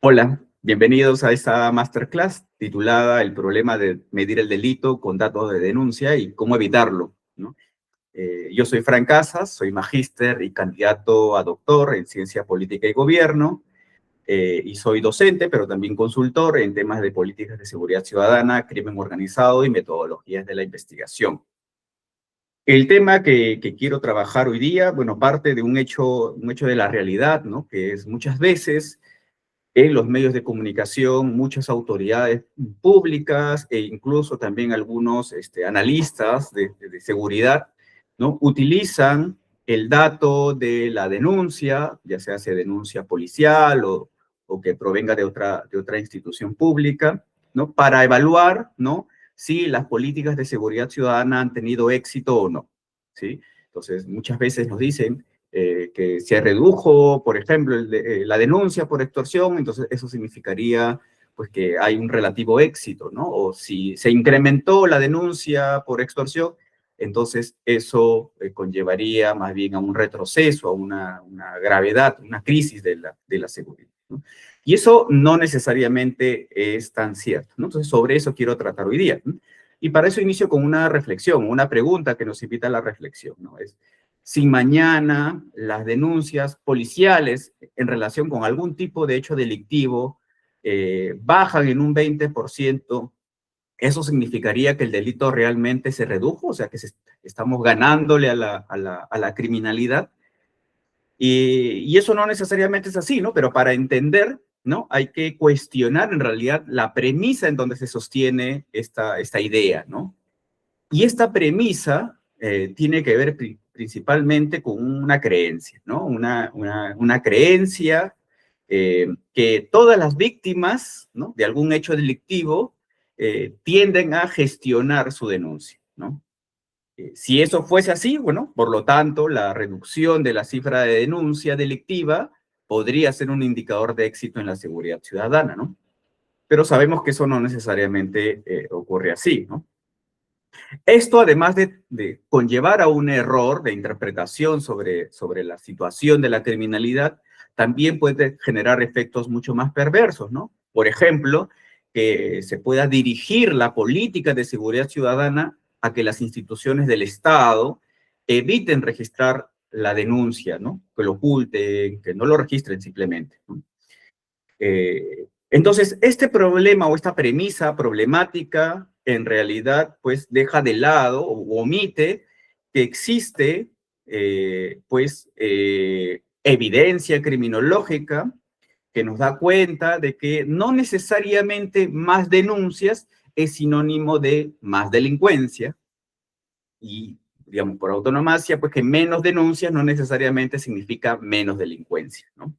Hola, bienvenidos a esta masterclass titulada El problema de medir el delito con datos de denuncia y cómo evitarlo, ¿no? Yo soy Fran Casas, soy magíster y candidato a doctor en Ciencia Política y Gobierno, y soy docente, pero también consultor en temas de políticas de seguridad ciudadana, crimen organizado y metodologías de la investigación. El tema que quiero trabajar hoy día, bueno, parte de un hecho de la realidad, ¿no? Que es muchas veces en los medios de comunicación, muchas autoridades públicas e incluso también algunos analistas de seguridad, ¿no? Utilizan el dato de la denuncia, ya sea se denuncia policial o que provenga de otra institución pública, ¿no? Para evaluar, ¿no? Si las políticas de seguridad ciudadana han tenido éxito o no, ¿sí? Entonces, muchas veces nos dicen, que se redujo, por ejemplo, la denuncia por extorsión, entonces eso significaría pues que hay un relativo éxito, ¿no? O si se incrementó la denuncia por extorsión, entonces eso conllevaría más bien a un retroceso, a una gravedad, una crisis de la seguridad, ¿no? Y eso no necesariamente es tan cierto, ¿no? Entonces sobre eso quiero tratar hoy día, ¿no? Y para eso inicio con una reflexión, una pregunta que nos invita a la reflexión, ¿no? Es, si mañana las denuncias policiales en relación con algún tipo de hecho delictivo bajan en un 20%, ¿eso significaría que el delito realmente se redujo? O sea, que estamos ganándole a la criminalidad. Y eso no necesariamente es así, ¿no? Pero para entender, ¿no? Hay que cuestionar en realidad la premisa en donde se sostiene esta idea, ¿no? Y esta premisa tiene que ver principalmente con una creencia, ¿no? Una creencia que todas las víctimas, ¿no? De algún hecho delictivo tienden a gestionar su denuncia, ¿no? Si eso fuese así, bueno, por lo tanto, la reducción de la cifra de denuncia delictiva podría ser un indicador de éxito en la seguridad ciudadana, ¿no? Pero sabemos que eso no necesariamente ocurre así, ¿no? Esto, además de conllevar a un error de interpretación sobre la situación de la criminalidad, también puede generar efectos mucho más perversos, ¿no? Por ejemplo, que se pueda dirigir la política de seguridad ciudadana a que las instituciones del Estado eviten registrar la denuncia, ¿no? Que lo oculten, que no lo registren simplemente, ¿no? Entonces, este problema o esta premisa problemática en realidad pues deja de lado o omite que existe evidencia criminológica que nos da cuenta de que no necesariamente más denuncias es sinónimo de más delincuencia y, digamos, por autonomacia, pues que menos denuncias no necesariamente significa menos delincuencia, ¿no?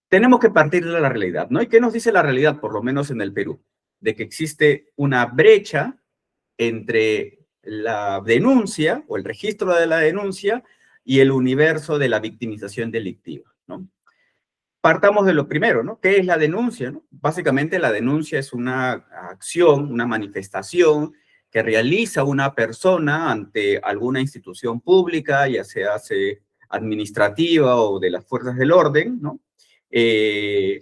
Tenemos que partir de la realidad, ¿no? ¿Y qué nos dice la realidad, por lo menos en el Perú? De que existe una brecha entre la denuncia o el registro de la denuncia y el universo de la victimización delictiva, ¿no? Partamos de lo primero, ¿no? ¿Qué es la denuncia, no? Básicamente la denuncia es una acción, una manifestación que realiza una persona ante alguna institución pública, ya sea administrativa o de las fuerzas del orden, ¿no?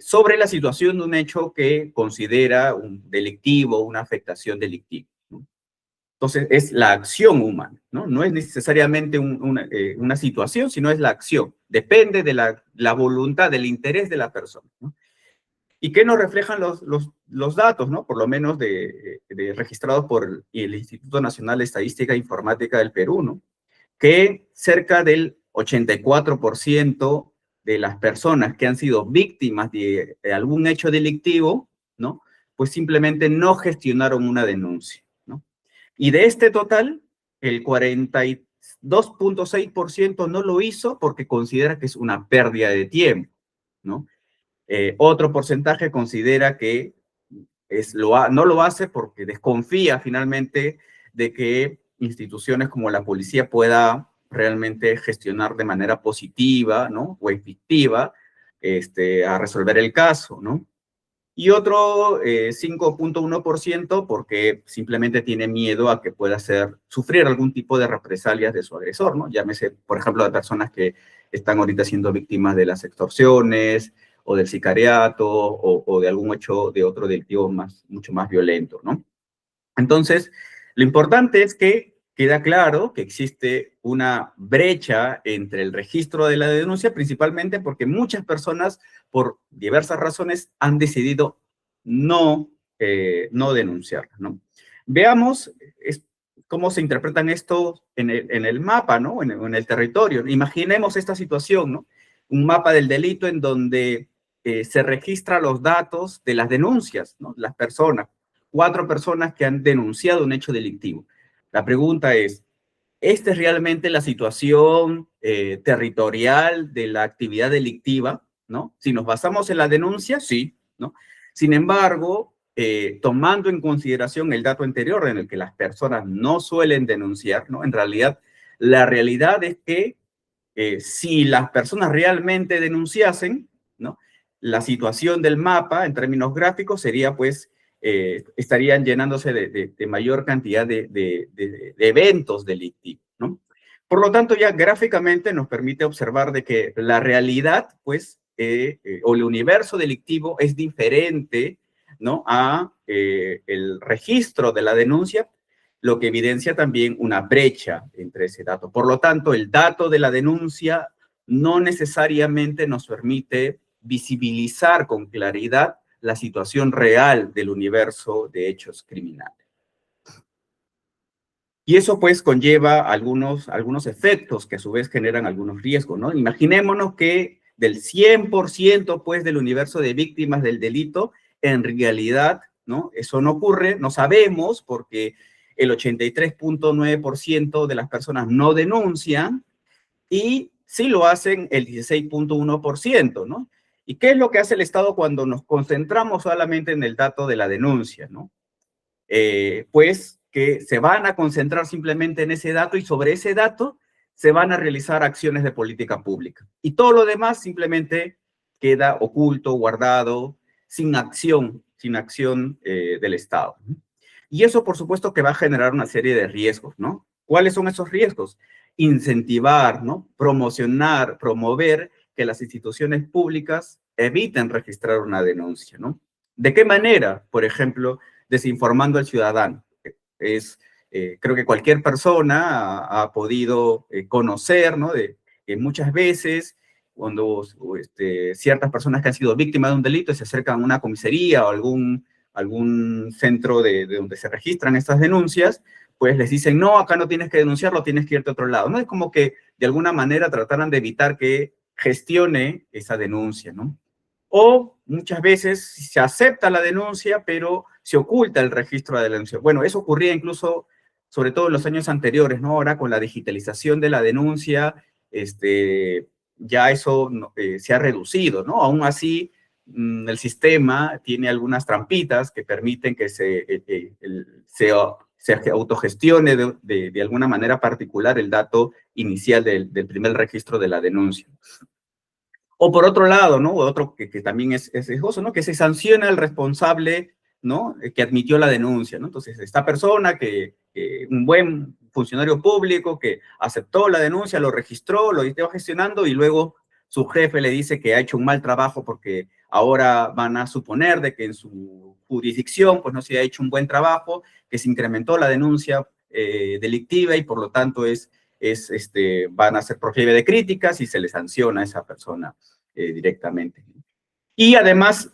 Sobre la situación de un hecho que considera un delictivo, una afectación delictiva, ¿no? Entonces, es la acción humana, ¿no? No es necesariamente una situación, sino es la acción. Depende de la voluntad, del interés de la persona, ¿no? ¿Y qué nos reflejan los datos, ¿no? Por lo menos registrados por el Instituto Nacional de Estadística e Informática del Perú, ¿no? Que cerca del 84% de las personas que han sido víctimas de algún hecho delictivo, ¿no? Pues simplemente no gestionaron una denuncia, ¿no? Y de este total, el 42.6% no lo hizo porque considera que es una pérdida de tiempo, ¿no? Otro porcentaje considera que no lo hace porque desconfía finalmente de que instituciones como la policía pueda realmente gestionar de manera positiva, ¿no? O efectiva a resolver el caso, ¿no? Y otro 5.1% porque simplemente tiene miedo a que pueda sufrir algún tipo de represalias de su agresor, ¿no? Llámese, por ejemplo, de personas que están ahorita siendo víctimas de las extorsiones o del sicariato, o de algún hecho de otro delictivo mucho más violento, ¿no? Entonces, lo importante es que queda claro que existe una brecha entre el registro de la denuncia, principalmente porque muchas personas, por diversas razones, han decidido no denunciarla, ¿no? Veamos cómo se interpretan esto en el mapa, ¿no? En el territorio. Imaginemos esta situación, ¿no? Un mapa del delito en donde se registran los datos de las denuncias, ¿no? Las personas. 4 personas que han denunciado un hecho delictivo. La pregunta es, ¿esta es realmente la situación territorial de la actividad delictiva? ¿No? Si nos basamos en la denuncia, sí, ¿no? Sin embargo, tomando en consideración el dato anterior en el que las personas no suelen denunciar, ¿no? En realidad, la realidad es que si las personas realmente denunciasen, ¿no? La situación del mapa en términos gráficos sería pues estarían llenándose de mayor cantidad de eventos delictivos, ¿no? Por lo tanto, ya gráficamente nos permite observar de que la realidad, pues, o el universo delictivo es diferente, ¿no? A el registro de la denuncia, lo que evidencia también una brecha entre ese dato. Por lo tanto, el dato de la denuncia no necesariamente nos permite visibilizar con claridad la situación real del universo de hechos criminales. Y eso pues conlleva algunos efectos que a su vez generan algunos riesgos, ¿no? Imaginémonos que del 100% pues del universo de víctimas del delito, en realidad, ¿no? Eso no ocurre, no sabemos porque el 83.9% de las personas no denuncian y sí lo hacen el 16.1%, ¿no? ¿Y qué es lo que hace el Estado cuando nos concentramos solamente en el dato de la denuncia, ¿no? Pues que se van a concentrar simplemente en ese dato y sobre ese dato se van a realizar acciones de política pública. Y todo lo demás simplemente queda oculto, guardado, sin acción del Estado. Y eso, por supuesto, que va a generar una serie de riesgos, ¿no? ¿Cuáles son esos riesgos? Incentivar, ¿no? Promocionar, promover que las instituciones públicas eviten registrar una denuncia, ¿no? ¿De qué manera? Por ejemplo, desinformando al ciudadano. Creo que cualquier persona ha podido conocer, ¿no? De que muchas veces cuando ciertas personas que han sido víctimas de un delito se acercan a una comisaría o algún centro de donde se registran estas denuncias, pues les dicen, no, acá no tienes que denunciarlo, tienes que irte a otro lado. No es como que de alguna manera trataran de evitar que gestione esa denuncia, ¿no? O muchas veces se acepta la denuncia, pero se oculta el registro de la denuncia. Bueno, eso ocurría incluso, sobre todo en los años anteriores, ¿no? Ahora con la digitalización de la denuncia, ya eso se ha reducido, ¿no? Aún así, el sistema tiene algunas trampitas que permiten que se autogestione de alguna manera particular el dato inicial del primer registro de la denuncia. O por otro lado, ¿no? Otro que también es riesgoso, ¿no? Que se sanciona al responsable, ¿no? Que admitió la denuncia, ¿no? Entonces, esta persona un buen funcionario público que aceptó la denuncia, lo registró, lo estaba gestionando y luego su jefe le dice que ha hecho un mal trabajo porque ahora van a suponer de que en su jurisdicción pues no se ha hecho un buen trabajo, que se incrementó la denuncia delictiva y por lo tanto van a ser proclive de críticas y se le sanciona a esa persona directamente. Y además,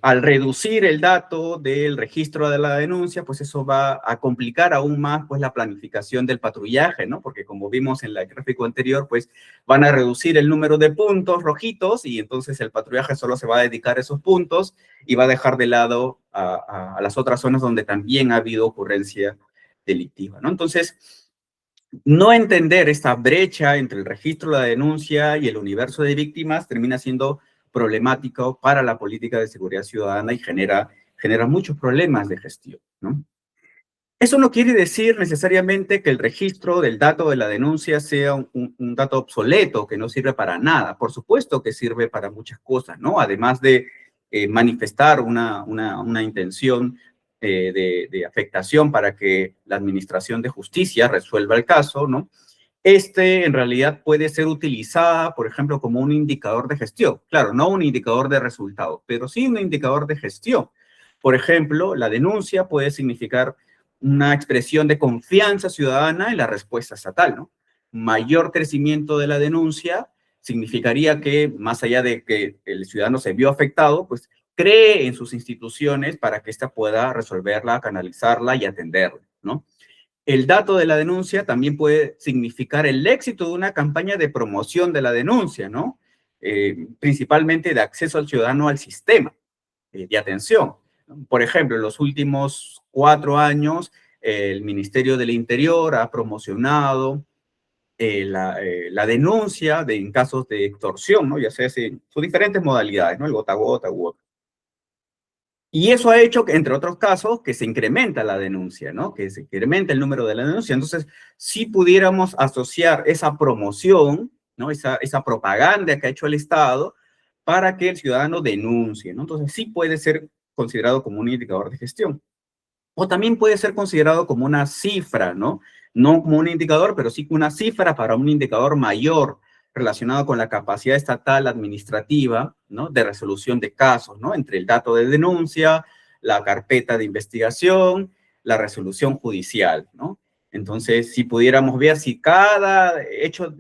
al reducir el dato del registro de la denuncia, pues eso va a complicar aún más pues la planificación del patrullaje, ¿no? Porque como vimos en el gráfico anterior, pues van a reducir el número de puntos rojitos y entonces el patrullaje solo se va a dedicar a esos puntos y va a dejar de lado a las otras zonas donde también ha habido ocurrencia delictiva, ¿no? Entonces, no entender esta brecha entre el registro de la denuncia y el universo de víctimas termina siendo problemático para la política de seguridad ciudadana y genera muchos problemas de gestión, ¿no? Eso no quiere decir necesariamente que el registro del dato de la denuncia sea un dato obsoleto, que no sirve para nada. Por supuesto que sirve para muchas cosas, ¿no? Además de manifestar una intención de afectación para que la administración de justicia resuelva el caso, ¿no? en realidad puede ser utilizada, por ejemplo, como un indicador de gestión. Claro, no un indicador de resultados, pero sí un indicador de gestión. Por ejemplo, la denuncia puede significar una expresión de confianza ciudadana en la respuesta estatal, ¿no? Mayor crecimiento de la denuncia significaría que, más allá de que el ciudadano se vio afectado, pues cree en sus instituciones para que ésta pueda resolverla, canalizarla y atenderla, ¿no? El dato de la denuncia también puede significar el éxito de una campaña de promoción de la denuncia, ¿no? Principalmente de acceso al ciudadano al sistema de atención. Por ejemplo, en los últimos 4 años, el Ministerio del Interior ha promocionado la denuncia en casos de extorsión, ¿no? Ya sea en sus diferentes modalidades, ¿no? El gota a gota u otro. Y eso ha hecho, que, entre otros casos, que se incrementa la denuncia, ¿no? Que se incrementa el número de la denuncia. Entonces, si pudiéramos asociar esa promoción, ¿no? Esa propaganda que ha hecho el Estado para que el ciudadano denuncie, ¿no? Entonces, sí puede ser considerado como un indicador de gestión. O también puede ser considerado como una cifra, ¿no? No como un indicador, pero sí una cifra para un indicador mayor relacionado con la capacidad estatal administrativa, ¿no? De resolución de casos, ¿no? Entre el dato de denuncia, la carpeta de investigación, la resolución judicial, ¿no? Entonces, si pudiéramos ver si cada hecho,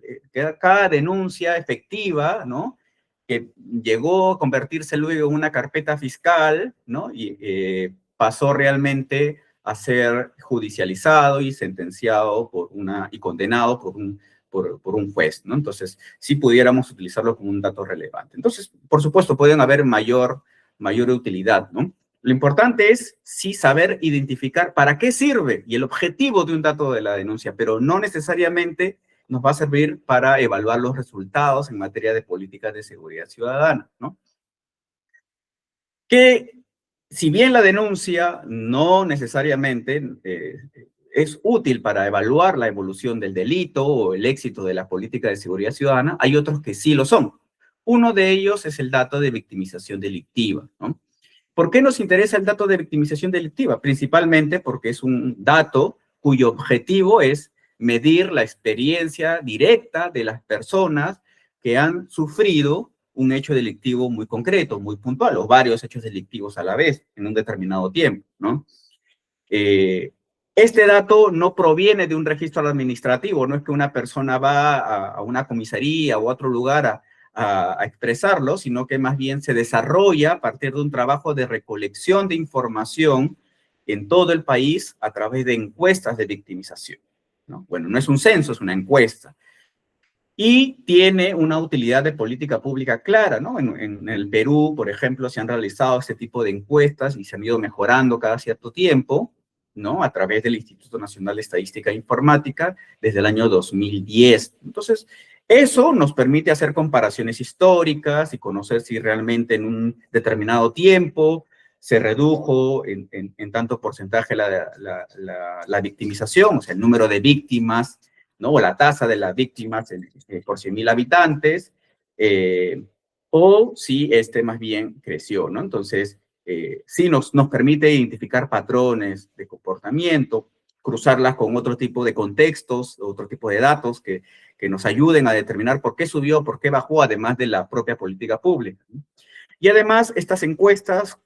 cada denuncia efectiva, ¿no? Que llegó a convertirse luego en una carpeta fiscal, ¿no? Y pasó realmente a ser judicializado y sentenciado y condenado por un juez, ¿no? Entonces, sí pudiéramos utilizarlo como un dato relevante. Entonces, por supuesto, pueden haber mayor utilidad, ¿no? Lo importante es sí saber identificar para qué sirve y el objetivo de un dato de la denuncia, pero no necesariamente nos va a servir para evaluar los resultados en materia de políticas de seguridad ciudadana, ¿no? Que si bien la denuncia no necesariamente es útil para evaluar la evolución del delito o el éxito de la política de seguridad ciudadana, hay otros que sí lo son. Uno de ellos es el dato de victimización delictiva, ¿no? ¿Por qué nos interesa el dato de victimización delictiva? Principalmente porque es un dato cuyo objetivo es medir la experiencia directa de las personas que han sufrido un hecho delictivo muy concreto, muy puntual, o varios hechos delictivos a la vez, en un determinado tiempo, ¿no? Este dato no proviene de un registro administrativo, no es que una persona va a una comisaría o a otro lugar a expresarlo, sino que más bien se desarrolla a partir de un trabajo de recolección de información en todo el país a través de encuestas de victimización, ¿no? Bueno, no es un censo, es una encuesta. Y tiene una utilidad de política pública clara, ¿no? En el Perú, por ejemplo, se han realizado este tipo de encuestas y se han ido mejorando cada cierto tiempo, ¿no? A través del Instituto Nacional de Estadística e Informática desde el año 2010. Entonces, eso nos permite hacer comparaciones históricas y conocer si realmente en un determinado tiempo se redujo en tanto porcentaje la victimización, o sea, el número de víctimas, ¿no? O la tasa de las víctimas por 100.000 habitantes, o si más bien creció, ¿no? Entonces, sí nos permite identificar patrones de comportamiento, cruzarlas con otro tipo de contextos, otro tipo de datos que nos ayuden a determinar por qué subió, por qué bajó, además de la propia política pública, ¿no? Y además, estas encuestas,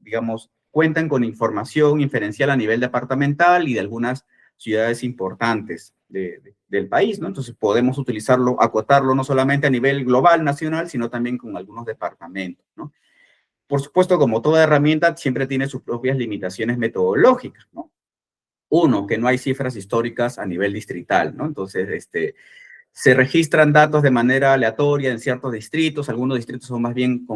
digamos, cuentan con información inferencial a nivel departamental y de algunas ciudades importantes del país, ¿no? Entonces podemos utilizarlo, acotarlo no solamente a nivel global, nacional, sino también con algunos departamentos, ¿no? Por supuesto, como toda herramienta, siempre tiene sus propias limitaciones metodológicas, ¿no? Uno, que no hay cifras históricas a nivel distrital, ¿no? Entonces, se registran datos de manera aleatoria en ciertos distritos, algunos distritos son más bien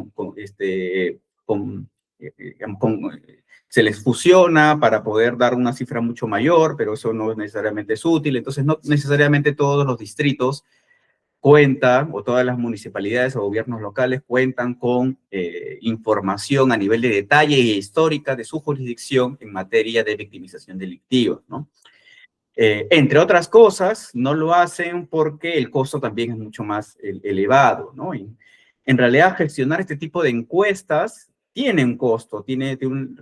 se les fusiona para poder dar una cifra mucho mayor, pero eso no necesariamente es útil. Entonces, no necesariamente todos los distritos cuentan, o todas las municipalidades o gobiernos locales cuentan con información a nivel de detalle e histórica de su jurisdicción en materia de victimización delictiva, ¿no? Entre otras cosas, no lo hacen porque el costo también es mucho más elevado, ¿no? Y en realidad, gestionar este tipo de encuestas tiene un costo,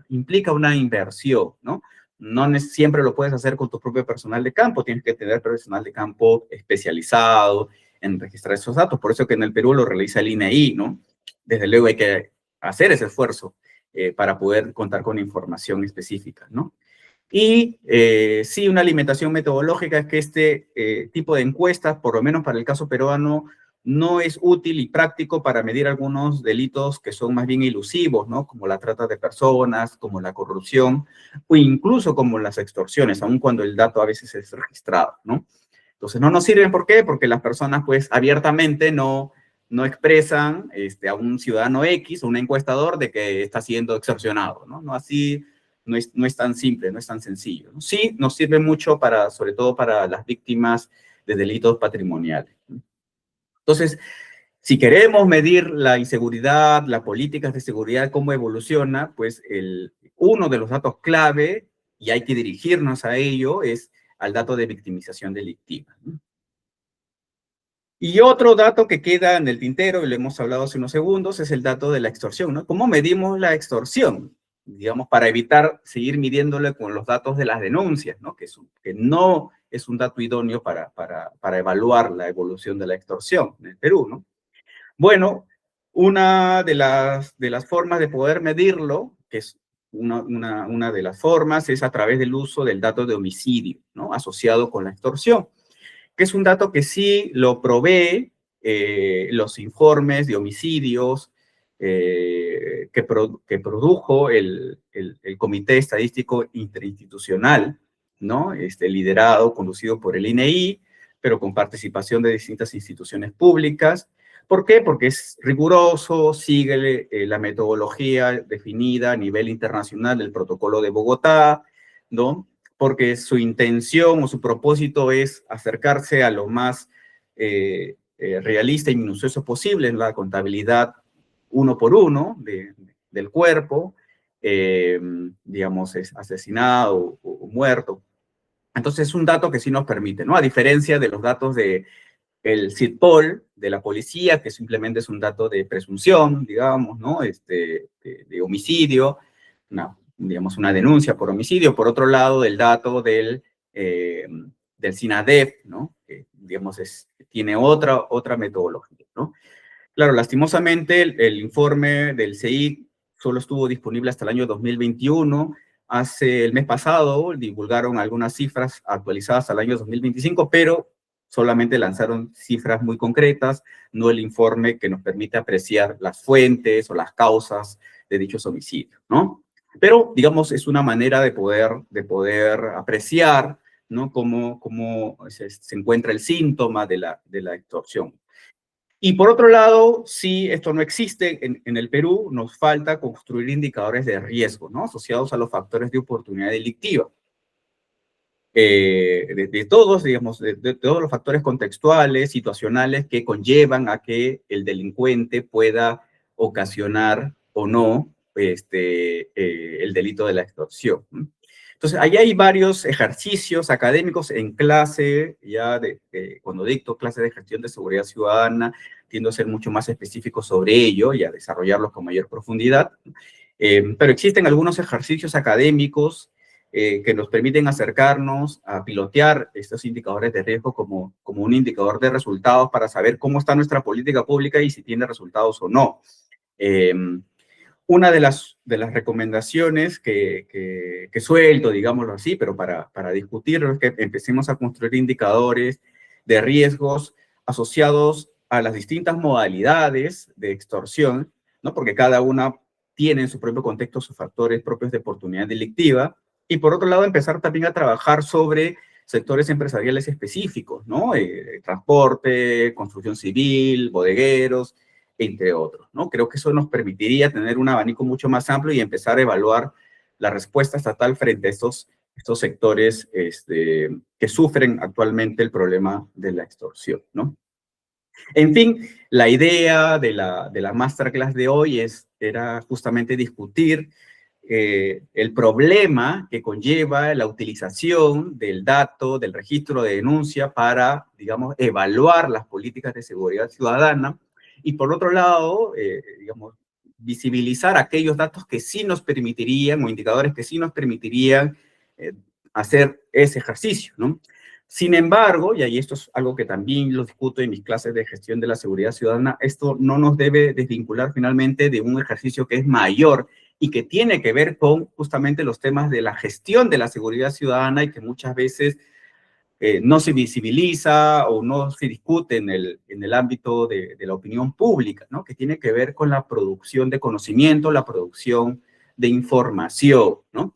implica una inversión, ¿no? no siempre lo puedes hacer con tu propio personal de campo, tienes que tener personal de campo especializado en registrar esos datos. Por eso que en el Perú lo realiza el INEI, ¿no? Desde luego hay que hacer ese esfuerzo para poder contar con información específica, ¿no? Y sí, una limitación metodológica es que este tipo de encuestas, por lo menos para el caso peruano, no es útil y práctico para medir algunos delitos que son más bien ilusivos, ¿no? Como la trata de personas, como la corrupción, o incluso como las extorsiones, aun cuando el dato a veces es registrado, ¿no? Entonces no nos sirven, ¿por qué? Porque las personas, pues, abiertamente no expresan a un ciudadano X o un encuestador de que está siendo extorsionado, ¿no? No así, no es tan simple, no es tan sencillo, ¿no? Sí, nos sirve mucho para, sobre todo para las víctimas de delitos patrimoniales, ¿no? Entonces, si queremos medir la inseguridad, las políticas de seguridad, cómo evoluciona, pues uno de los datos clave, y hay que dirigirnos a ello, es al dato de victimización delictiva, ¿no? Y otro dato que queda en el tintero, y lo hemos hablado hace unos segundos, es el dato de la extorsión, ¿no? ¿Cómo medimos la extorsión? Digamos, para evitar seguir midiéndole con los datos de las denuncias, ¿no? Que no es un dato idóneo para evaluar la evolución de la extorsión en el Perú, ¿no? Bueno, una de las formas de poder medirlo, que es una de las formas, es a través del uso del dato de homicidio, ¿no? Asociado con la extorsión, que es un dato que sí lo provee los informes de homicidios que produjo el Comité Estadístico Interinstitucional, ¿no? Liderado, conducido por el INEI, pero con participación de distintas instituciones públicas. ¿Por qué? Porque es riguroso, sigue la metodología definida a nivel internacional del Protocolo de Bogotá, ¿no? Porque su intención o su propósito es acercarse a lo más realista y minucioso posible en la contabilidad uno por uno del cuerpo, digamos, es asesinado o muerto. Entonces es un dato que sí nos permite, ¿no? A diferencia de los datos de el CIDPOL, de la policía, que simplemente es un dato de presunción, digamos, ¿no? De homicidio, digamos, una denuncia por homicidio. Por otro lado, el dato del SINADEF, ¿no? Que, digamos, tiene otra metodología, ¿no? Claro, lastimosamente, el informe del CEIC solo estuvo disponible hasta el año 2021. El mes pasado divulgaron algunas cifras actualizadas al año 2025, pero solamente lanzaron cifras muy concretas, no el informe que nos permite apreciar las fuentes o las causas de dichos homicidios, ¿no? Pero, digamos, es una manera de poder apreciar, ¿no? Cómo se encuentra el síntoma de la extorsión. Y por otro lado, si esto no existe en el Perú, nos falta construir indicadores de riesgo, ¿no? Asociados a los factores de oportunidad delictiva. De todos, digamos, de todos los factores contextuales, situacionales que conllevan a que el delincuente pueda ocasionar o no el delito de la extorsión, ¿no? Entonces, ahí hay varios ejercicios académicos en clase, ya cuando dicto clases de gestión de seguridad ciudadana, tiendo a ser mucho más específico sobre ello y a desarrollarlos con mayor profundidad. Pero existen algunos ejercicios académicos que nos permiten acercarnos a pilotear estos indicadores de riesgo como un indicador de resultados para saber cómo está nuestra política pública y si tiene resultados o no. Una de las recomendaciones que suelto, digámoslo así, pero para discutirlo, es que empecemos a construir indicadores de riesgos asociados a las distintas modalidades de extorsión, ¿no? Porque cada una tiene en su propio contexto sus factores propios de oportunidad delictiva. Y por otro lado, empezar también a trabajar sobre sectores empresariales específicos, ¿no? Transporte, construcción civil, bodegueros, entre otros, ¿no? Creo que eso nos permitiría tener un abanico mucho más amplio y empezar a evaluar la respuesta estatal frente a estos sectores que sufren actualmente el problema de la extorsión, ¿no? En fin, la idea de la masterclass de hoy era justamente discutir el problema que conlleva la utilización del dato, del registro de denuncia para, digamos, evaluar las políticas de seguridad ciudadana y, por otro lado, digamos, visibilizar aquellos datos que sí nos permitirían o indicadores que sí nos permitirían hacer ese ejercicio, ¿no? Sin embargo, y ahí esto es algo que también lo discuto en mis clases de gestión de la seguridad ciudadana, esto no nos debe desvincular finalmente de un ejercicio que es mayor y que tiene que ver con justamente los temas de la gestión de la seguridad ciudadana y que muchas veces no se visibiliza o no se discute en el ámbito de la opinión pública, ¿no? Que tiene que ver con la producción de conocimiento, la producción de información, ¿no?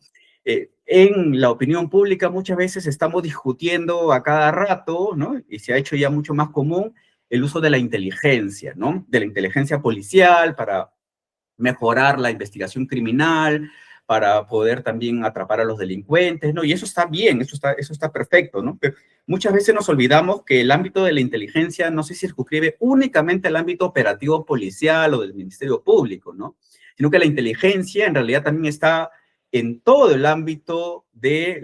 En la opinión pública muchas veces estamos discutiendo a cada rato, ¿no? Y se ha hecho ya mucho más común el uso de la inteligencia, ¿no? De la inteligencia policial para mejorar la investigación criminal, para poder también atrapar a los delincuentes, ¿no? Y eso está bien, eso está perfecto, ¿no? Pero muchas veces nos olvidamos que el ámbito de la inteligencia no se circunscribe únicamente al ámbito operativo policial o del Ministerio Público, ¿no? Sino que la inteligencia en realidad también está en todo el ámbito de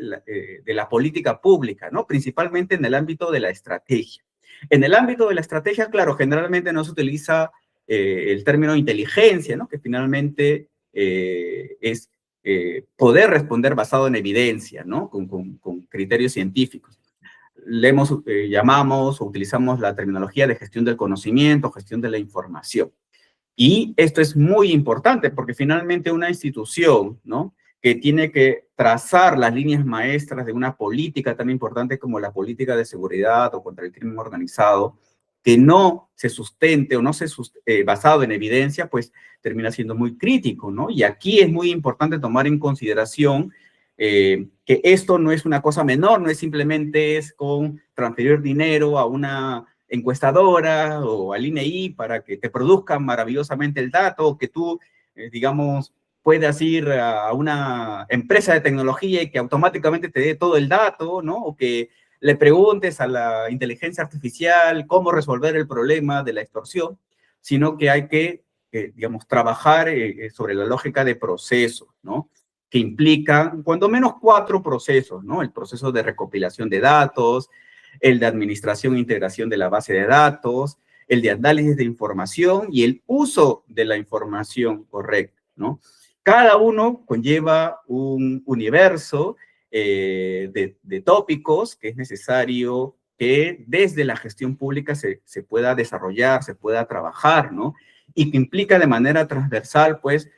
la política pública, ¿no? Principalmente en el ámbito de la estrategia. En el ámbito de la estrategia, claro, generalmente no se utiliza el término inteligencia, ¿no? Que finalmente es poder responder basado en evidencia, ¿no? Con criterios científicos. Llamamos o utilizamos la terminología de gestión del conocimiento, gestión de la información. Y esto es muy importante porque finalmente una institución, ¿no? Que tiene que trazar las líneas maestras de una política tan importante como la política de seguridad o contra el crimen organizado, que no se sustente o no se basado en evidencia, pues termina siendo muy crítico, ¿no? Y aquí es muy importante tomar en consideración que esto no es una cosa menor, no es simplemente con transferir dinero a una encuestadora o al INEI para que te produzcan maravillosamente el dato, o que tú, digamos, puedas ir a una empresa de tecnología y que automáticamente te dé todo el dato, ¿no? O que le preguntes a la inteligencia artificial cómo resolver el problema de la extorsión, sino que hay que, digamos, trabajar sobre la lógica de procesos, ¿no? Que implican, cuando menos 4 procesos, ¿no? El proceso de recopilación de datos, el de administración e integración de la base de datos, el de análisis de información y el uso de la información correcta, ¿no? Cada uno conlleva un universo de tópicos que es necesario que desde la gestión pública se pueda desarrollar, se pueda trabajar, ¿no? Y que implica de manera transversal, pues,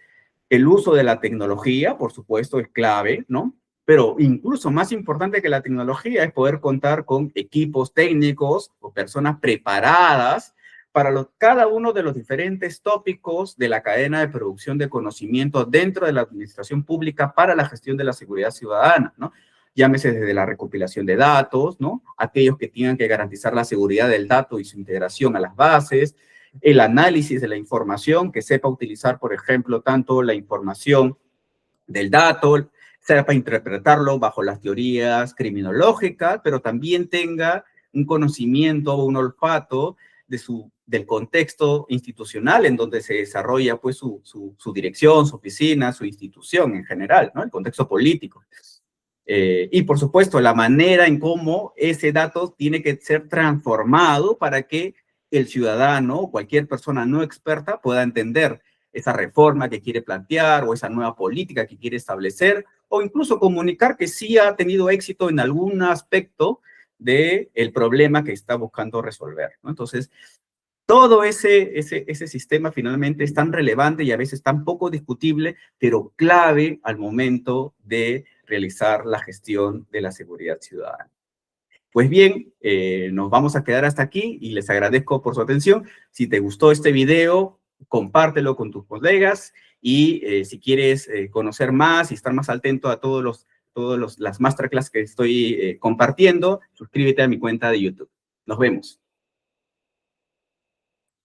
el uso de la tecnología, por supuesto, es clave, ¿no? Pero incluso más importante que la tecnología es poder contar con equipos técnicos o personas preparadas para cada uno de los diferentes tópicos de la cadena de producción de conocimiento dentro de la administración pública para la gestión de la seguridad ciudadana, ¿no? Llámese desde la recopilación de datos, ¿no? Aquellos que tengan que garantizar la seguridad del dato y su integración a las bases, el análisis de la información, que sepa utilizar, por ejemplo, tanto la información del dato, sepa interpretarlo bajo las teorías criminológicas, pero también tenga un conocimiento o un olfato del contexto institucional en donde se desarrolla pues, su dirección, su oficina, su institución en general, ¿no? El contexto político. Y, por supuesto, la manera en cómo ese dato tiene que ser transformado para que el ciudadano o cualquier persona no experta pueda entender esa reforma que quiere plantear o esa nueva política que quiere establecer, o incluso comunicar que sí ha tenido éxito en algún aspecto del problema que está buscando resolver, ¿no? Entonces, todo ese sistema finalmente es tan relevante y a veces tan poco discutible, pero clave al momento de realizar la gestión de la seguridad ciudadana. Pues bien, nos vamos a quedar hasta aquí y les agradezco por su atención. Si te gustó este video, compártelo con tus colegas y si quieres conocer más y estar más atento a todas las masterclass que estoy compartiendo, suscríbete a mi cuenta de YouTube. Nos vemos.